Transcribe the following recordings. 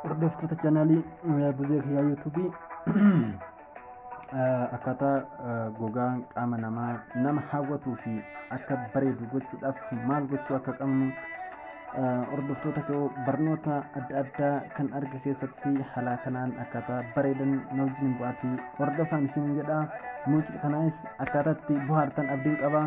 hordoftoota chaanaalii Buze Kiya Tube akkaataa gogaan qaama nama hawwatuu fi akka bareedu gochuudhaaf maal gochuu akka qabnu hordoftoota koo barnoota adda addaa kan arga keessatti haala kanaan akkaataa bareedan na wajjin bu'aatii hordofaa isin jedha. Muuziqaa kanaas akkaataatti bohaartan abdiin qaba.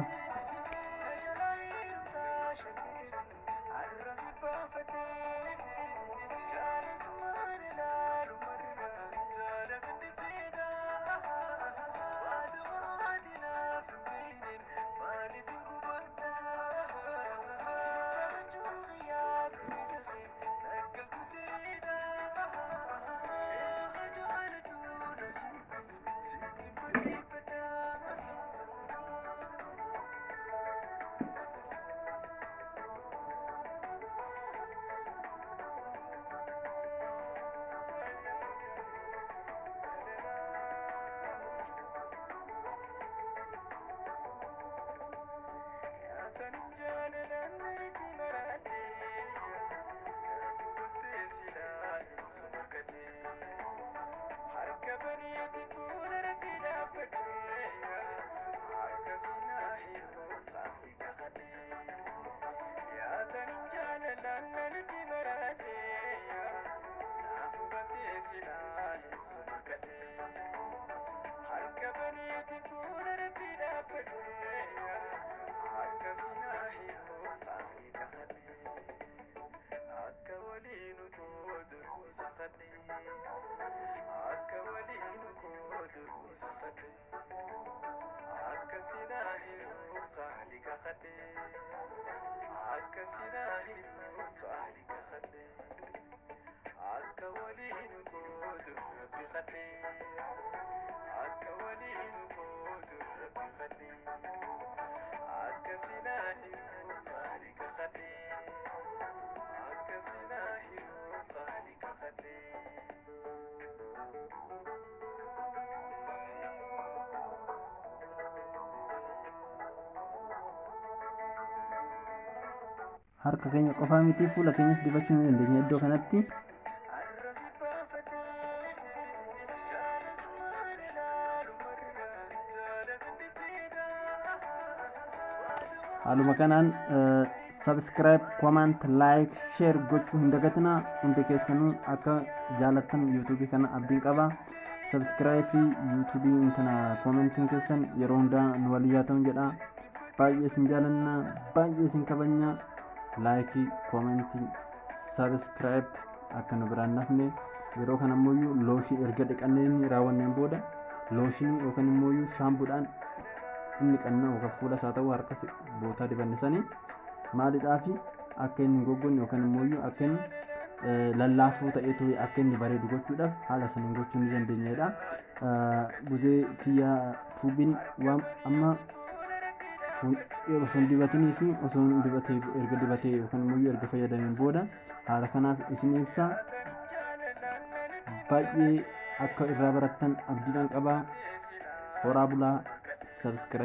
Harka keenya qofaa miti fuula keenyas dibachuu ni dandeenya iddoo kanatti. Haaluma kanaan subscribe, comment, like, share gochuu hin dagatinaa. Hundi keessanuu akka jaalattan YouTube kana abdiin qaba. Subscribe fi YouTube kana commenting keessan yeroo hundaa nu waliin yaatamu jedha. Baay'ee isin jaalanna, baay'ee isin kabajna. Like, commenting, subscribe akka nu biraan nafne. Yeroo kana immoo looshin erga dhiqanneen raawwanneen booda looshin yookaan immoo shaampuudhaan inni qannaa yookaan fuula isaa ta'uu harkas bootaa dibannisanii maalidhaaf akka inni goggogne yookaan immoo akka inni lallaafuu ta'eetu akka inni bareedu gochuudhaaf haala saniin gochuu ni dandeenyedha. Buze Kiya Tube'n waan amma osoo dibatanii fi osoo dibatee erga dibatee yookaan immoo erga fayyadameen booda haala kanaaf isin ibsa. Baay'ee akka irraa barattan abdiidhaan qaba. Horaa bulaa. Subscribe.